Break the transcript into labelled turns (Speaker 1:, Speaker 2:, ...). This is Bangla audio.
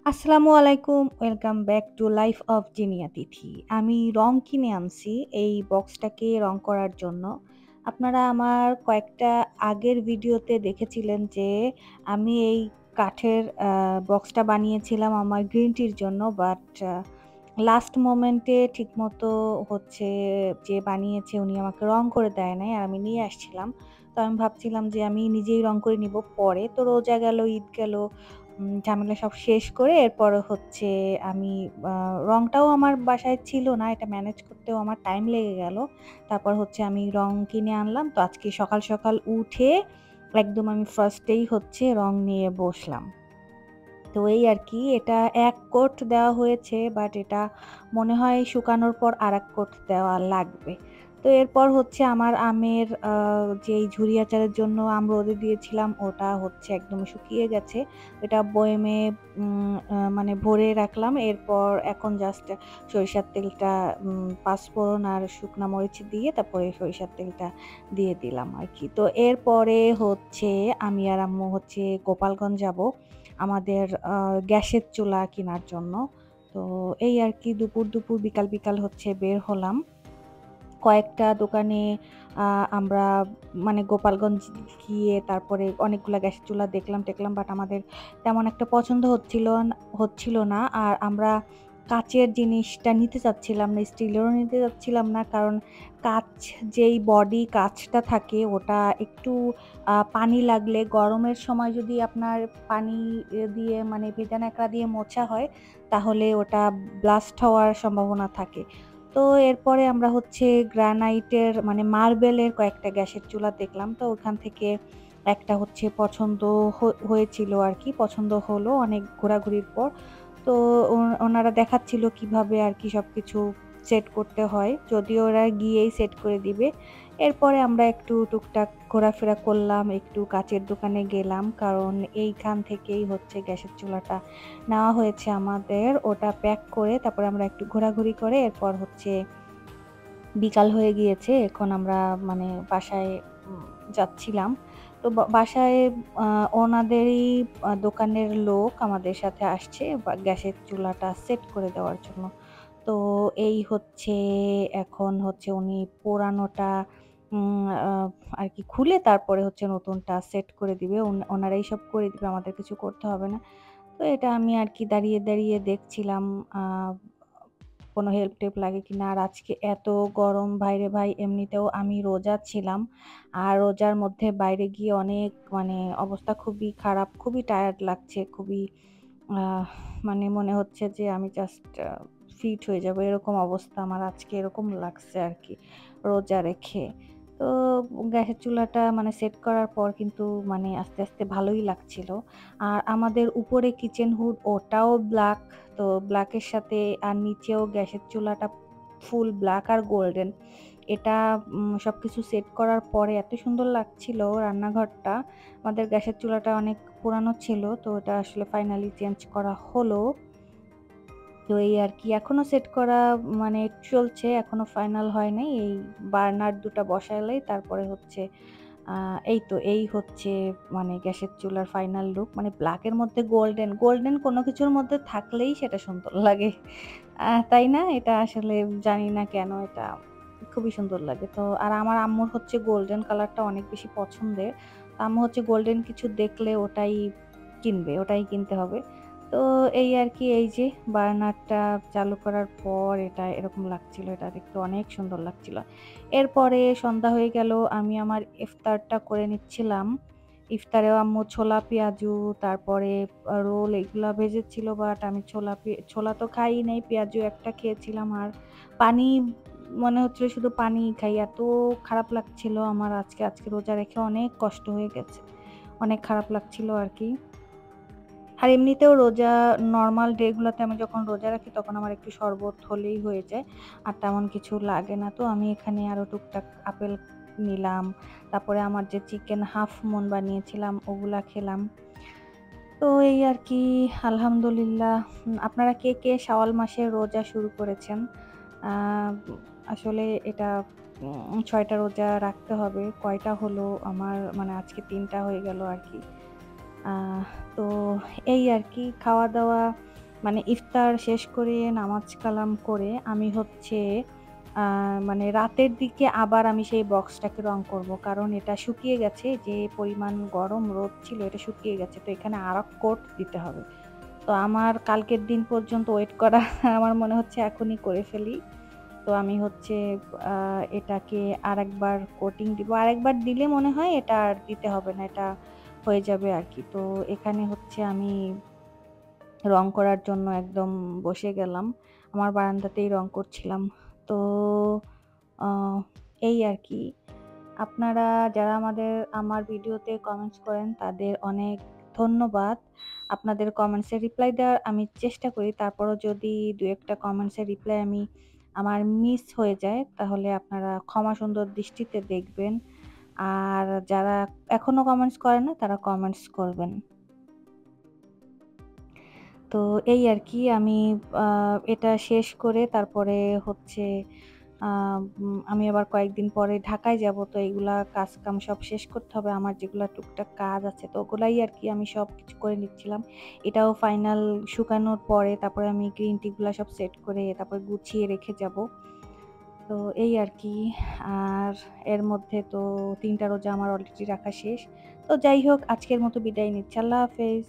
Speaker 1: আসসালামু আলাইকুম। Welcome back to life of Jinia Tithi. আমি রং কিনে আনছি এই বক্সটাকে রং করার জন্য। আপনারা আমার কয়েকটা আগের ভিডিওতে দেখেছিলেন যে আমি এই কাঠের বক্সটা বানিয়েছিলাম আমার গ্রিন টির জন্য। বাট লাস্ট মোমেন্টে ঠিকমতো হচ্ছে যে বানিয়েছে উনি আমাকে রং করে দেয় নাই। আর আমি নিয়ে আসছিলাম। তো আমি ভাবছিলাম যে আমি নিজেই রং করে নিব পরে। তো রোজা গেল, ঈদ গেল। ঝামেলা সব শেষ করে এরপর হচ্ছে আমি আ রংটাও আমার বাসায় ছিল না। এটা ম্যানেজ করতেও আমার টাইম লেগে গেল। তারপর হচ্ছে আমি রং কিনে আনলাম। তো আজকে সকাল, সকাল উঠে একদম আমি ফার্স্ট এই হচ্ছে রং নিয়ে বসলাম। তো এই আরকি এটা ১ কোট দেওয়া হয়েছে বাট এটা মনে হয় শুকানোর পর আরেক কোট দেওয়া লাগবে। তো এরপর হচ্ছে আমার আমের যেই ঝুরি আচারের জন্য আম রোদে দিয়েছিলাম ওটা হচ্ছে একদম শুকিয়ে গেছে। এটা বয়েমে মানে ভরে রাখলাম। এরপর এখন জাস্ট সরিষার তেলটা পাঁচফোড়ন আর শুকনা মরিচ দিয়ে তারপরে সরিষার তেলটা দিয়ে দিলাম আরকি। তো এরপরে হচ্ছে আমি আর আম্মু হচ্ছে গোপালগঞ্জ যাবো। আমাদের গ্যাসের চুলা কিনার জন্য। তো এই আরকি দুপুর বিকাল হচ্ছে বের হলাম। কয়েকটা দোকানে আ আমরা মানে গোপালগঞ্জ গিয়ে তারপরে অনেকগুলা গ্যাসের চুলা দেখলাম-টেখলাম বাট আমাদের তেমন একটা পছন্দ হচ্ছিল না। আর আমরা কাচের জিনিসটা নিতে চাচ্ছিলাম না, স্টিলেরও নিতে চাচ্ছিলাম না। কারণ কাচ যেই বডি কাচটা থাকে ওটা একটু পানি লাগলে গরমের সময় যদি আপনার পানি দিয়ে মানে ভেজা ন্যাকড়া দিয়ে মোছা হয় তাহলে ওটা ব্লাস্ট হওয়ার সম্ভাবনা থাকে। তো এরপরে আমরা হচ্ছে গ্রানাইটের মানে মার্বেলের কয়েকটা গ্যাসের চুলা দেখলাম। তো ওখান থেকে একটা হচ্ছে পছন্দ হয়েছিল আরকি। পছন্দ হলো অনেক ঘোরাঘুরির পর। তো ওনারা দেখাচ্ছিল কিভাবে আরকি সবকিছু সেট করতে হয়। যদিও ওরা গিয়েই সেট করে দিবে। এরপরে আমরা একটু টুকটাক ঘোরাফেরা করলাম, একটু কাচের দোকানে গেলাম। কারণ এইখান থেকেই হচ্ছে গ্যাসের চুলাটা নেওয়া হয়েছে আমাদের। ওটা প্যাক করে তারপরে আমরা একটু ঘোরাঘুরি করে এরপর হচ্ছে বিকাল হয়ে গিয়েছে। এখন আমরা মানে বাসায় উম যাচ্ছিলাম। তো বাসায় আ ওনাদেরই দোকানের লোক আমাদের সাথে আসছে গ্যাসের চুলাটা সেট করে দেওয়ার জন্য। তো এই হচ্ছে এখন হচ্ছে উনি পুরানোটা আ আরকি খুলে তারপরে হচ্ছে নতুনটা সেট করে দিবে। ওনারাই সব করে দিবে। আমাদের কিছু করতে হবে না। তো এটা আমি আরকি দাঁড়িয়ে দেখছিলাম আ কোনো হেল্প-টেল্প লাগে কিনা। আর আজকে এত গরম ভাইরে ভাই এমনিতেও আমি রোজা ছিলাম। আর রোজার মধ্যে বাইরে গিয়ে অনেক মানে অবস্থা খুবই খারাপ, খুবই টায়ার্ড লাগছে, খুবই আহ মানে মনে হচ্ছে যে আমি জাস্ট ফিট হয়ে যাবো এরকম অবস্থা আমার আজকে এরকম লাগছে আরকি রোজা রেখে। তো গ্যাসের চুলাটা মানে সেট করার পর কিন্তু মানে আস্তে ভালোই লাগছিল। আর আমাদের উপরে কিচেন হুড ওটাও ব্লাক। তো ব্লাকের সাথে আর নিচেও গ্যাসের চুলাটা ফুল ব্লাক আর গোল্ডেন। এটা সবকিছু সেট করার পরে এত সুন্দর লাগছিল রান্নাঘরটা। আমাদের গ্যাসের চুলাটা অনেক পুরানো ছিল। তো ওটা আসলে ফাইনালি চেঞ্জ করা হলো। তো এই আরকি এখনো সেট করা মানে চলছে। এখনো ফাইনাল হয় নাই। এই বার্নার ২ টা বসালেই তারপরে হচ্ছে আ এই হচ্ছে মানে গ্যাসের চুলার ফাইনাল লুক। মানে ব্লাক এর মধ্যে গোল্ডেন কোনো কিছুর মধ্যে থাকলেই সেটা সুন্দর লাগে। তাই না? এটা আসলে জানি না কেন এটা খুবই সুন্দর লাগে। তো আর আমার আম্মুর হচ্ছে গোল্ডেন কালারটা অনেক বেশি পছন্দের। তো আম্মু হচ্ছে গোল্ডেন কিছু দেখলে ওটাই কিনবে, ওটাই কিনতে হবে। তো এই আরকি এই যে বার্নারটা চালু করার পর এটা এরকম লাগছিল। এটা দেখতে অনেক সুন্দর লাগছিল। এরপরে সন্ধ্যা হয়ে গেল। আমি আমার ইফতারটা করে নিচ্ছিলাম। ইফতারেও আম্মু ছোলা পেঁয়াজু তারপরে রোল এগুলা ভেজেছিল বাট আমি ছোলা তো খাই নাই। পেঁয়াজু একটা খেয়েছিলাম আর পানি মনে হচ্ছিল শুধু পানিই খাই। এত খারাপ লাগছিল আমার আজকে রোজা রেখে অনেক কষ্ট হয়ে গেছে। অনেক খারাপ লাগছিল আরকি। আর এমনিতেও রোজা নরমাল ডে গুলাতে আমি যখন রোজা রাখি তখন আমার একটু শরবত হলেই হয়ে যায়। আর তেমন কিছু লাগে না। তো আমি এখানে আরো টুকটাক আপেল নিলাম। তারপরে আমার যে চিকেন হাফ মন বানিয়েছিলাম ওগুলা খেলাম। তো এই আরকি আলহামদুলিল্লাহ। আপনারা কে শাওয়াল মাসে রোজা শুরু করেছেন? আ আসলে এটা ৬ টা রোজা রাখতে হবে। কয়টা হলো আমার মানে আজকে ৩ টা হয়ে গেল আরকি। আহ তো এই আরকি খাওয়া-দাওয়া মানে ইফতার শেষ করে নামাজ কালাম করে আমি হচ্ছে মানে রাতের দিকে আবার আমি সেই বক্সটাকে রং করব। কারণ এটা শুকিয়ে গেছে, যে পরিমাণ গরম রোদ ছিল এটা শুকিয়ে গেছে। তো এখানে আরেক কোট দিতে হবে। তো আমার কালকের দিন পর্যন্ত ওয়েট করা আমার মনে হচ্ছে এখনই করে ফেলি। তো আমি হচ্ছে এটাকে আরেকবার কোটিং দিব। আরেকবার দিলে মনে হয় এটা আর দিতে হবে না। এটা হয়ে যাবে আরকি। তো এখানে হচ্ছে আমি রং করার জন্য একদম বসে গেলাম। আমার বারান্দাতেই রং করছিলাম। তো আ এই আরকি। আপনারা যারা আমার ভিডিওতে কমেন্টস করেন তাদের অনেক ধন্যবাদ। আপনাদের কমেন্টসের রিপ্লাই দেওয়ার আমি চেষ্টা করি। তারপরও যদি ২-১ টা কমেন্টসের রিপ্লাই আমার মিস হয়ে যায় তাহলে আপনারা ক্ষমা সুন্দর দৃষ্টিতে দেখবেন। আর যারা এখনো কমেন্টস করেন না তারা কমেন্টস করবেন। তো এই আরকি আমি আ এটা শেষ করে তারপরে হচ্ছে আ আমি আবার কয়েকদিন পরে ঢাকায় যাবো। তো এগুলা কাজ-কাম সব শেষ করতে হবে। আমার যেগুলা টুকটাক কাজ আছে তো ওগুলাই আরকি আমি সবকিছু করে নিচ্ছিলাম। এটাও ফাইনাল শুকানোর পরে তারপরে আমি গ্রিন টি গুলা সব সেট করে তারপরে গুছিয়ে রেখে যাবো। তো এই আরকি। আর এর মধ্যে তো ৩ টা রোজা আমার অলরেডি রাখা শেষ। তো যাই হোক আজকের মতো বিদায় নিচ্ছি। আল্লাহ হাফেজ।